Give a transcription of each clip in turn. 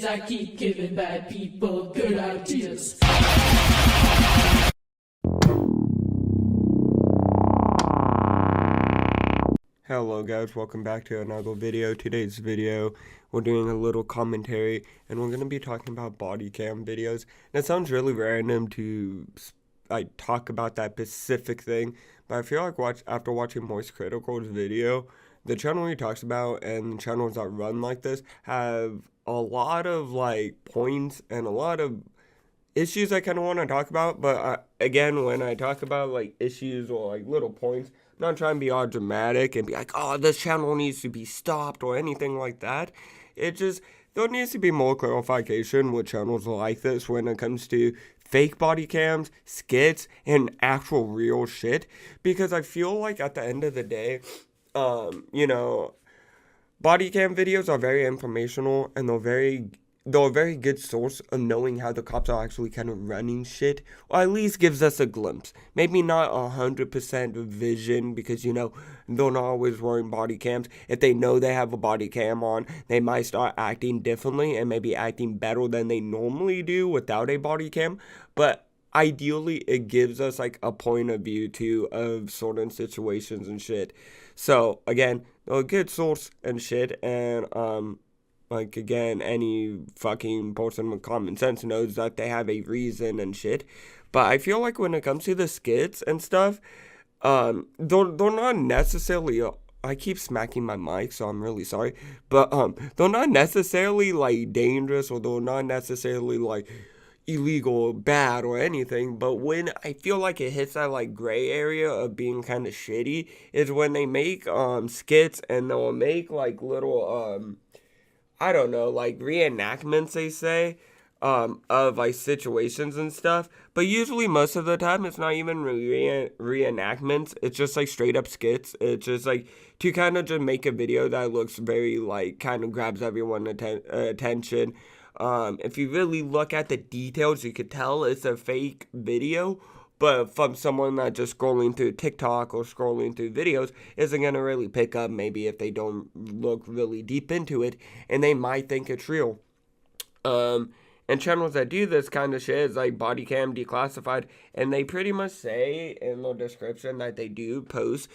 I keep giving bad people good ideas. Hello guys, welcome back to another video. Today's video, we're doing a little commentary and we're going to be talking about body cam videos. And it sounds really random to talk about that specific thing, but I feel like after watching Moist Critical's video, the channel he talks about and the channels that run like this have a lot of points and a lot of issues I kind of want to talk about. But again, when I talk about issues or little points, I'm not trying to be all dramatic and be like, oh, this channel needs to be stopped or anything like that. It just, there needs to be more clarification with channels like this when it comes to fake body cams, skits, and actual real shit. Because I feel like at the end of the day, body cam videos are very informational and they're a very good source of knowing how the cops are actually kind of running shit, or at least gives us a glimpse. Maybe not 100% vision, because, they're not always wearing body cams. If they know they have a body cam on, they might start acting differently and maybe acting better than they normally do without a body cam. But ideally, it gives us a point of view too of certain situations and shit. So again, they're a good source and shit, and again, any fucking person with common sense knows that they have a reason and shit. But I feel like when it comes to the skits and stuff, they're not necessarily, I keep smacking my mic, so I'm really sorry. But, they're not necessarily, dangerous, or they're not necessarily, illegal or bad or anything. But when I feel like it hits that, gray area of being kind of shitty is when they make, skits and they'll make, little, I don't know, reenactments, they say, of situations and stuff. But usually, most of the time, it's not even reenactments. It's just straight up skits. It's just to kind of just make a video that looks very kind of grabs everyone's attention. If you really look at the details, you could tell it's a fake video. But from someone that just scrolling through TikTok or scrolling through videos isn't going to really pick up, maybe if they don't look really deep into it, and they might think it's real. And channels that do this kind of shit is Body Cam Declassified, and they pretty much say in the description that they do post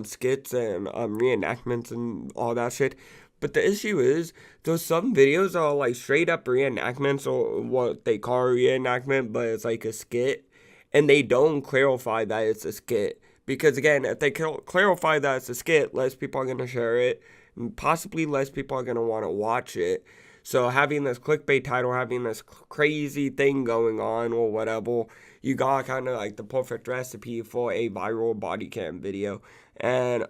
skits and reenactments and all that shit. But the issue is, there's some videos that are straight up reenactments, or what they call a reenactment, but it's a skit. And they don't clarify that it's a skit. Because again, if they clarify that it's a skit, less people are going to share it. And possibly less people are going to want to watch it. So having this clickbait title, having this crazy thing going on or whatever, you got kind of the perfect recipe for a viral body cam video. And,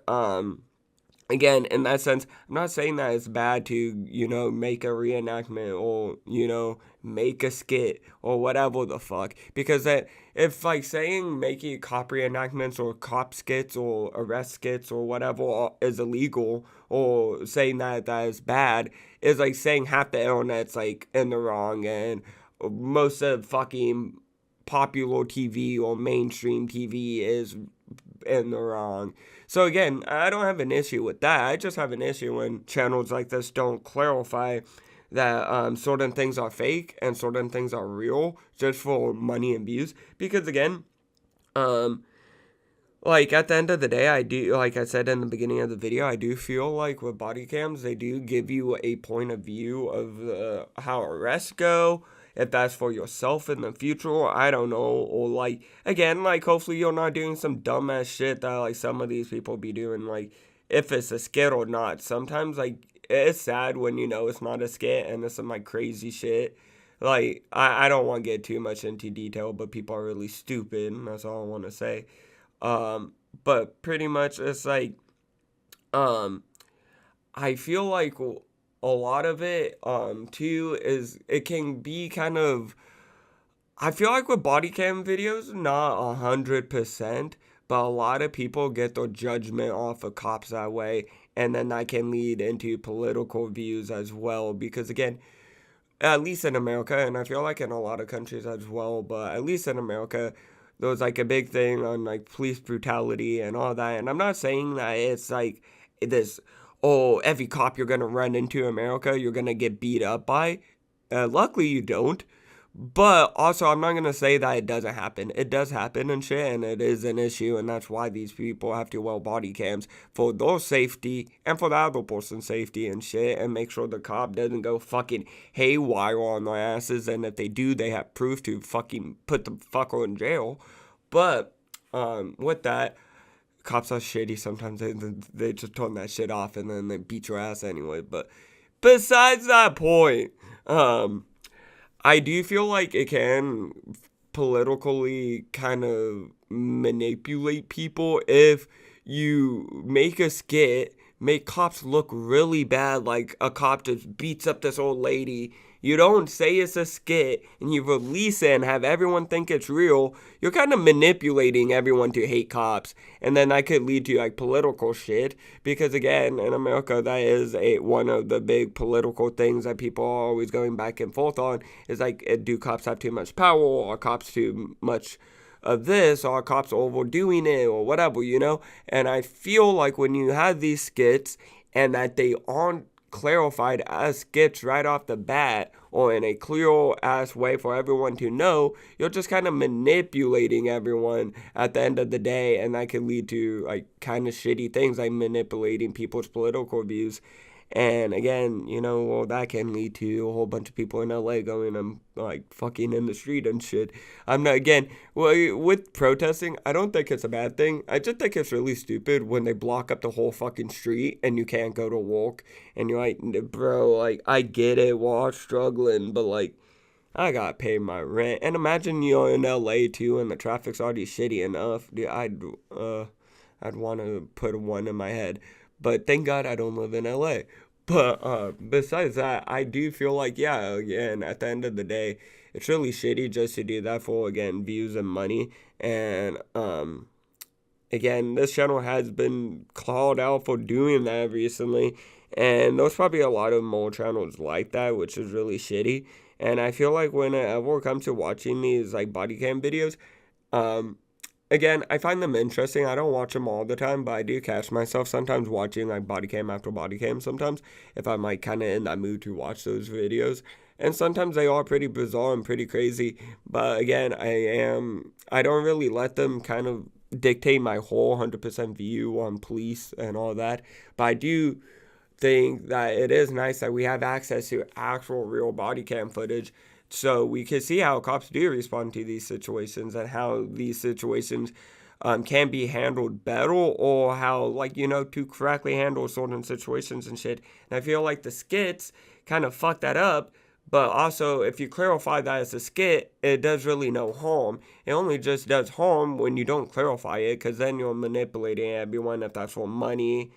again, in that sense, I'm not saying that it's bad to, make a reenactment or, make a skit or whatever the fuck. Because that, if saying making cop reenactments or cop skits or arrest skits or whatever is illegal, or saying that is bad, is saying half the internet's in the wrong, and most of fucking popular TV or mainstream TV is in the wrong. So again, I don't have an issue with that. I just have an issue when channels like this don't clarify that certain things are fake and certain things are real just for money and views. Because again, at the end of the day, I do, like I said in the beginning of the video, I do feel with body cams, they do give you a point of view of how arrests go. If that's for yourself in the future, I don't know. Or again, hopefully you're not doing some dumbass shit that some of these people be doing, if it's a skit or not. Sometimes it's sad when it's not a skit and it's some crazy shit. I don't want to get too much into detail, but people are really stupid, and that's all I want to say. But pretty much it's I feel a lot of it, too, is it can be kind of, I feel with body cam videos, not 100%, but a lot of people get their judgment off of cops that way, and then that can lead into political views as well, because again, at least in America, and I feel in a lot of countries as well, but at least in America, there was a big thing on police brutality and all that, and I'm not saying that it's this, oh, every cop you're going to run into in America, you're going to get beat up by. Luckily, you don't. But also, I'm not going to say that it doesn't happen. It does happen and shit, and it is an issue, and that's why these people have to wear body cams for their safety and for the other person's safety and shit, and make sure the cop doesn't go fucking haywire on their asses, and if they do, they have proof to fucking put the fucker in jail. But, with that, cops are shitty sometimes. They just turn that shit off, and then they beat your ass anyway. But besides that point, I do feel like it can politically kind of manipulate people if you make a skit, make cops look really bad, like a cop just beats up this old lady. You don't say it's a skit and you release it and have everyone think it's real. You're kind of manipulating everyone to hate cops. And then that could lead to like political shit. Because again, in America, that is one of the big political things that people are always going back and forth on. Is like, do cops have too much power? Or cops too much of this? Or cops overdoing it? Or whatever, you know? And I feel like when you have these skits and that they aren't clarified as skits right off the bat or in a clear ass way for everyone to know, you're just kind of manipulating everyone at the end of the day, and that can lead to like kind of shitty things like manipulating people's political views. And again, you know, well, that can lead to a whole bunch of people in LA going and like fucking in the street and shit. I'm not, again, well, with protesting, I don't think it's a bad thing. I just think it's really stupid when they block up the whole fucking street and you can't go to work. And you're like, bro, like, I get it, we're all struggling, but like, I gotta pay my rent. And imagine you're in LA too and the traffic's already shitty enough. Dude, I'd want to put one in my head. But thank God I don't live in LA. But besides that, I do feel like, yeah, again, at the end of the day, it's really shitty just to do that for, again, views and money. And, again, this channel has been called out for doing that recently. And there's probably a lot of more channels like that, which is really shitty. And I feel like whenever it comes to watching these, like, body cam videos, again, I find them interesting. I don't watch them all the time, but I do catch myself sometimes watching like body cam after body cam sometimes if I'm like kind of in that mood to watch those videos. And sometimes they are pretty bizarre and pretty crazy. But again, I don't really let them kind of dictate my whole 100% view on police and all that. But I do think that it is nice that we have access to actual real body cam footage, so we can see how cops do respond to these situations and how these situations can be handled better, or how, like, you know, to correctly handle certain situations and shit. And I feel like the skits kind of fuck that up. But also, if you clarify that as a skit, it does really no harm. It only just does harm when you don't clarify it, because then you're manipulating everyone, if that's for money,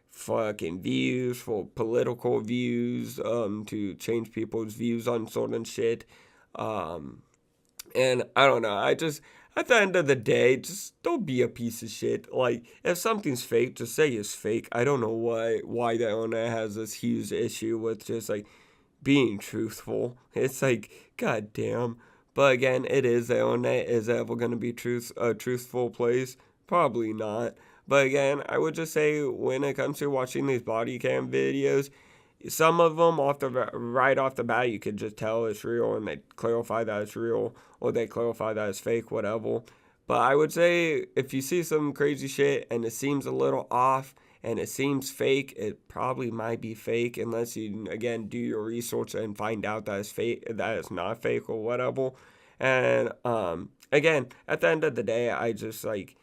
fucking views, for political views, to change people's views on certain shit. And I don't know, I just, at the end of the day, just don't be a piece of shit. Like, if something's fake, just say it's fake. I don't know why the owner has this huge issue with just, like, being truthful. It's like, goddamn. But again, it is the owner. Is it ever going to be a truthful place? Probably not. But again, I would just say when it comes to watching these body cam videos, some of them right off the bat, you could just tell it's real, and they clarify that it's real, or they clarify that it's fake, whatever. But I would say if you see some crazy shit and it seems a little off and it seems fake, it probably might be fake, unless you, again, do your research and find out that it's fake, that it's not fake or whatever. And again, at the end of the day, I just like,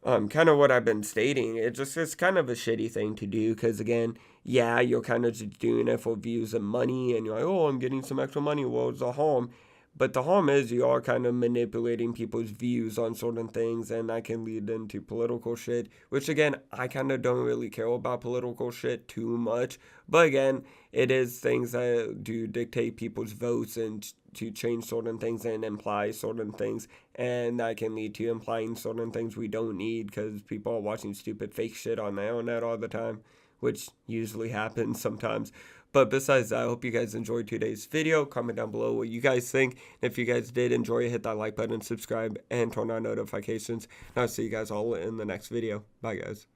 kind of what I've been stating, it's kind of a shitty thing to do, because again, yeah, you're kind of just doing it for views and money, and you're like, oh, I'm getting some extra money, well, it's the harm. But the harm is you are kind of manipulating people's views on certain things, and that can lead into political shit, which again, I kind of don't really care about political shit too much. But again, it is things that do dictate people's votes and to change certain things and imply certain things, and that can lead to implying certain things we don't need, because people are watching stupid fake shit on the internet all the time, which usually happens sometimes. But besides that, I hope you guys enjoyed today's video. Comment down below what you guys think. If you guys did enjoy it, hit that like button, subscribe, and turn on notifications. And I'll see you guys all in the next video. Bye, guys.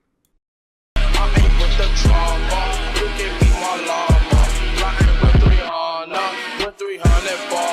I ain't with the drama. You can be my llama. Like with 3 on 300 ball.